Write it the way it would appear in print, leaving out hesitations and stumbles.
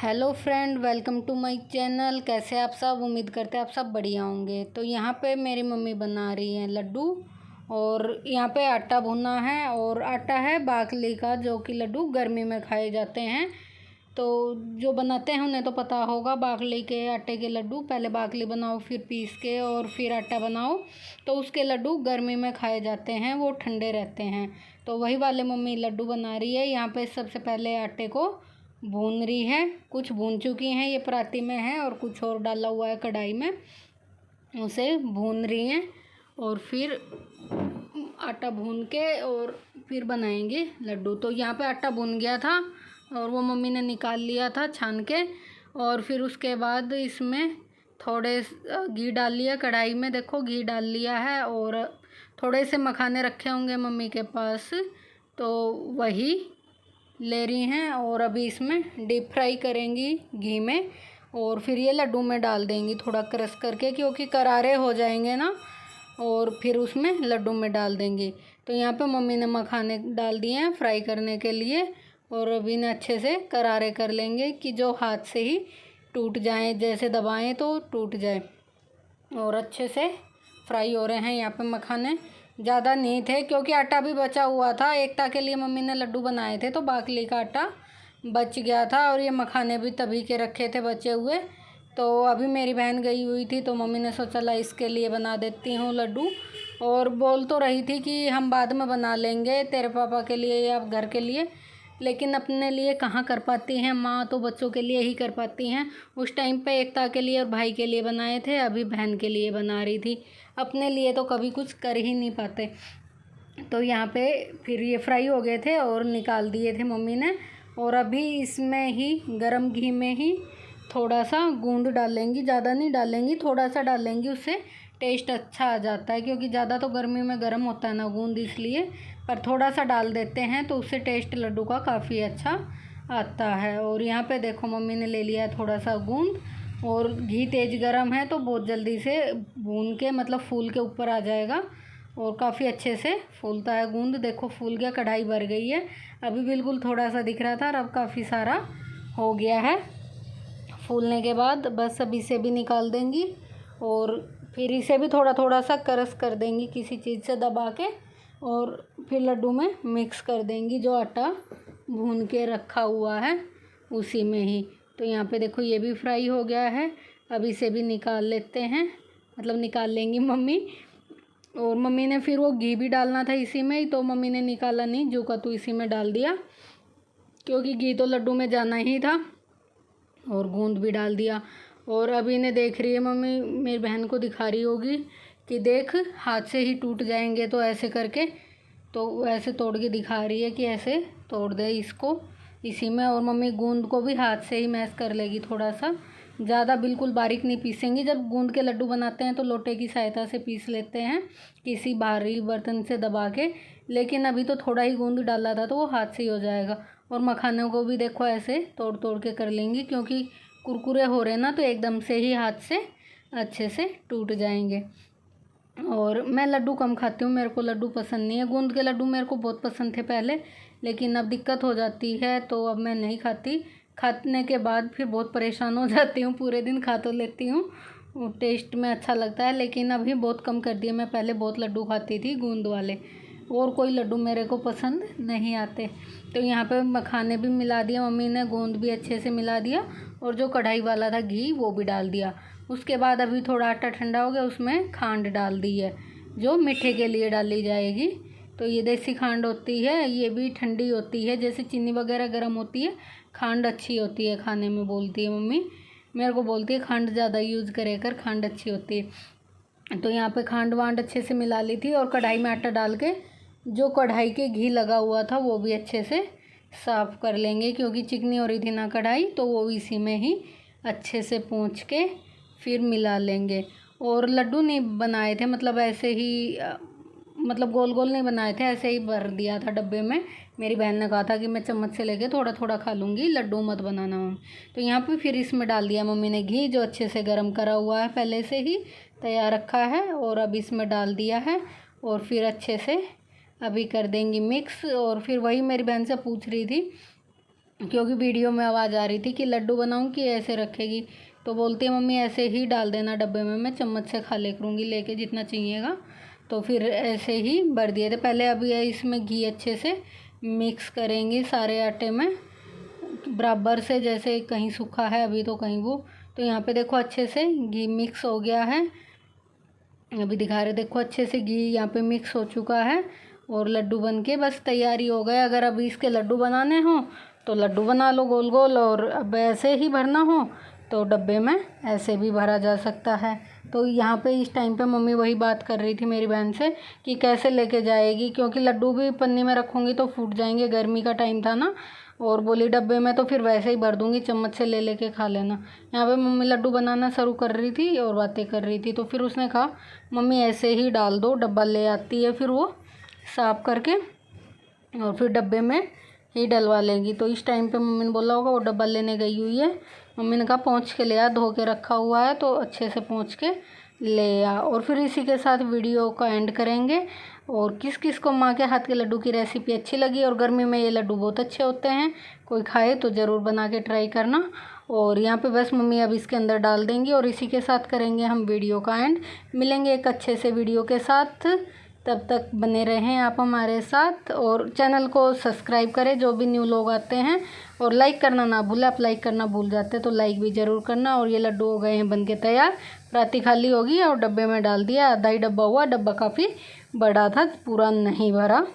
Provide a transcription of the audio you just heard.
Hello friend, welcome to my channel. कैसे आप सब? उम्मीद करते हैं आप सब बढ़िया होंगे। तो यहाँ पे मेरी मम्मी बना रही हैं लड्डू और यहाँ पे आटा भुना है और आटा है बाकली का, जो कि लड्डू गर्मी में खाए जाते हैं। तो जो बनाते हैं उन्हें तो पता होगा, बाकली के आटे के लड्डू पहले बाकली बनाओ, फिर पीस के और फिर आटा बनाओ, तो उसके लड्डू गर्मी में खाए जाते हैं, वो ठंडे रहते हैं। तो वही वाले मम्मी लड्डू बना रही है। यहाँ पे सबसे पहले आटे को भून रही है, कुछ भून चुकी हैं, ये पराती में है और कुछ और डाला हुआ है कढ़ाई में, उसे भून रही हैं और फिर आटा भून के और फिर बनाएंगे लड्डू। तो यहाँ पे आटा भून गया था और वो मम्मी ने निकाल लिया था छान के, और फिर उसके बाद इसमें थोड़े घी डाल लिया कढ़ाई में। देखो घी डाल लिया है और थोड़े से मखाने रखे होंगे मम्मी के पास, तो वही ले रही हैं और अभी इसमें डीप फ्राई करेंगी घी में और फिर ये लड्डू में डाल देंगी थोड़ा क्रश करके, क्योंकि करारे हो जाएंगे ना, और फिर उसमें लड्डू में डाल देंगी। तो यहाँ पे मम्मी ने मखाने डाल दिए हैं फ्राई करने के लिए और अभी इन्हें अच्छे से करारे कर लेंगे कि जो हाथ से ही टूट जाएं, जैसे दबाएं तो टूट जाए। और अच्छे से फ्राई हो रहे हैं यहाँ पे मखाने, ज़्यादा नहीं थे क्योंकि आटा भी बचा हुआ था। एकता के लिए मम्मी ने लड्डू बनाए थे तो बाकली का आटा बच गया था और ये मखाने भी तभी के रखे थे बचे हुए। तो अभी मेरी बहन गई हुई थी तो मम्मी ने सोचा ला इसके लिए बना देती हूँ लड्डू, और बोल तो रही थी कि हम बाद में बना लेंगे तेरे पापा के लिए या घर के लिए, लेकिन अपने लिए कहाँ कर पाती हैं माँ, तो बच्चों के लिए ही कर पाती हैं। उस टाइम पे एकता के लिए और भाई के लिए बनाए थे, अभी बहन के लिए बना रही थी, अपने लिए तो कभी कुछ कर ही नहीं पाते। तो यहाँ पे फिर ये फ्राई हो गए थे और निकाल दिए थे मम्मी ने, और अभी इसमें ही गरम घी में ही थोड़ा सा गूंद डालेंगी, ज़्यादा नहीं डालेंगी, थोड़ा सा डालेंगी, उससे टेस्ट अच्छा आ जाता है, क्योंकि ज़्यादा तो गर्मी में गर्म होता है ना गूंद, इसलिए पर थोड़ा सा डाल देते हैं तो उससे टेस्ट लड्डू का काफ़ी अच्छा आता है। और यहाँ पे देखो मम्मी ने ले लिया है थोड़ा सा गूंद, और घी तेज़ गरम है तो बहुत जल्दी से भून के मतलब फूल के ऊपर आ जाएगा और काफ़ी अच्छे से फूलता है गूंद। देखो फूल गया, कढ़ाई भर गई है, अभी बिल्कुल थोड़ा सा दिख रहा था और अब काफ़ी सारा हो गया है। फूलने के बाद बस अब इसे भी निकाल देंगी और फिर इसे भी थोड़ा थोड़ा सा क्रश कर देंगी किसी चीज़ से दबा के, और फिर लड्डू में मिक्स कर देंगी जो आटा भून के रखा हुआ है उसी में ही। तो यहाँ पे देखो ये भी फ्राई हो गया है, अब इसे भी निकाल लेते हैं, मतलब निकाल लेंगी मम्मी। और मम्मी ने फिर वो घी भी डालना था इसी में ही, तो मम्मी ने निकाला नहीं, जो का तो इसी में डाल दिया, क्योंकि घी तो लड्डू में जाना ही था, और गूंद भी डाल दिया। और अभी इन्हें देख रही है मम्मी, मेरी बहन को दिखा रही होगी कि देख हाथ से ही टूट जाएंगे, तो ऐसे करके तो ऐसे तोड़ के दिखा रही है कि ऐसे तोड़ दे इसको इसी में। और मम्मी गूंद को भी हाथ से ही मैश कर लेगी, थोड़ा सा, ज़्यादा बिल्कुल बारीक नहीं पीसेंगी। जब गूंद के लड्डू बनाते हैं तो लोटे की सहायता से पीस लेते हैं किसी भारी बर्तन से दबा के, लेकिन अभी तो थोड़ा ही गूंद डाला था तो वो हाथ से ही हो जाएगा। और मखानों को भी देखो ऐसे तोड़ तोड़ के कर लेंगी, क्योंकि कुरकुरे हो रहे हैं ना, तो एकदम से ही हाथ से अच्छे से टूट जाएंगे। और मैं लड्डू कम खाती हूँ, मेरे को लड्डू पसंद नहीं है। गूंद के लड्डू मेरे को बहुत पसंद थे पहले, लेकिन अब दिक्कत हो जाती है तो अब मैं नहीं खाती। खाने के बाद फिर बहुत परेशान हो जाती हूँ, पूरे दिन खा तो लेती हूँ, वो टेस्ट में अच्छा लगता है, लेकिन अभी बहुत कम कर दिया। मैं पहले बहुत लड्डू खाती थी गूंद वाले, और कोई लड्डू मेरे को पसंद नहीं आते। तो यहाँ पे मखाने भी मिला दिया मम्मी ने, गोंद भी अच्छे से मिला दिया, और जो कढ़ाई वाला था घी वो भी डाल दिया। उसके बाद अभी थोड़ा आटा ठंडा हो गया, उसमें खांड डाल दी है जो मीठे के लिए डाली जाएगी। तो ये देसी खांड होती है, ये भी ठंडी होती है, जैसे चीनी वगैरह गर्म होती है, खांड अच्छी होती है खाने में, बोलती है मम्मी। मेरे को बोलती है खांड ज़्यादा यूज़ करे कर, खांड अच्छी होती है। तो यहाँ पे खांड वांड अच्छे से मिला ली थी, और कढ़ाई में आटा डाल के जो कढ़ाई के घी लगा हुआ था वो भी अच्छे से साफ़ कर लेंगे, क्योंकि चिकनी हो रही थी ना कढ़ाई, तो वो इसी में ही अच्छे से पोंछ के फिर मिला लेंगे। और लड्डू नहीं बनाए थे, मतलब ऐसे ही मतलब गोल गोल नहीं बनाए थे, ऐसे ही भर दिया था डब्बे में। मेरी बहन ने कहा था कि मैं चम्मच से लेके थोड़ा थोड़ा खा लूँगी, लड्डू मत बनाना मम्मी। तो यहाँ पे फिर इसमें डाल दिया मम्मी ने घी, जो अच्छे से गर्म करा हुआ है, पहले से ही तैयार रखा है, और अब इसमें डाल दिया है, और फिर अच्छे से अभी कर देंगी मिक्स। और फिर वही मेरी बहन से पूछ रही थी क्योंकि वीडियो में आवाज़ आ रही थी कि लड्डू बनाऊँ कि ऐसे रखेगी। तो बोलती है मम्मी ऐसे ही डाल देना डब्बे में, मैं चम्मच से खा ले करूँगी लेके जितना चाहिएगा। तो फिर ऐसे ही भर दिए थे। पहले अभी इसमें घी अच्छे से मिक्स करेंगे सारे आटे में बराबर से, जैसे कहीं सूखा है अभी तो कहीं वो। तो यहाँ पे देखो अच्छे से घी मिक्स हो गया है, अभी दिखा रहे देखो अच्छे से घी यहाँ पे मिक्स हो चुका है और लड्डू बन के बस तैयारी हो गए। अगर अभी इसके लड्डू बनाने हो तो लड्डू बना लो गोल गोल, और अब ऐसे ही भरना हो तो डब्बे में ऐसे भी भरा जा सकता है। तो यहाँ पे इस टाइम पे मम्मी वही बात कर रही थी मेरी बहन से कि कैसे लेके जाएगी, क्योंकि लड्डू भी पन्नी में रखूँगी तो फूट जाएंगे, गर्मी का टाइम था ना। और बोली डब्बे में तो फिर वैसे ही भर दूँगी, चम्मच से ले लेके खा लेना। यहाँ पे मम्मी लड्डू बनाना शुरू कर रही थी और बातें कर रही थी। तो फिर उसने कहा मम्मी ऐसे ही डाल दो, डब्बा ले आती है फिर वो साफ़ करके और फिर डब्बे में ही डलवा लेंगी। तो इस टाइम पे मम्मी ने बोला होगा वो डब्बा लेने गई हुई है। मम्मी ने कहा पहुँच के ले आ, धो के रखा हुआ है तो अच्छे से पहुँच के ले आ। और फिर इसी के साथ वीडियो का एंड करेंगे। और किस किस को माँ के हाथ के लड्डू की रेसिपी अच्छी लगी, और गर्मी में ये लड्डू बहुत अच्छे होते हैं, कोई खाए तो ज़रूर बना के ट्राई करना। और यहाँ पे बस मम्मी अब इसके अंदर डाल देंगी और इसी के साथ करेंगे हम वीडियो का एंड। मिलेंगे एक अच्छे से वीडियो के साथ, तब तक बने रहें आप हमारे साथ और चैनल को सब्सक्राइब करें जो भी न्यू लोग आते हैं, और लाइक करना ना भूलें। आप लाइक करना भूल जाते हैं तो लाइक भी ज़रूर करना। और ये लड्डू हो गए हैं बन के तैयार। राती खाली होगी और डब्बे में डाल दिया, आधा ही डब्बा हुआ, डब्बा काफ़ी बड़ा था, पूरा नहीं भरा।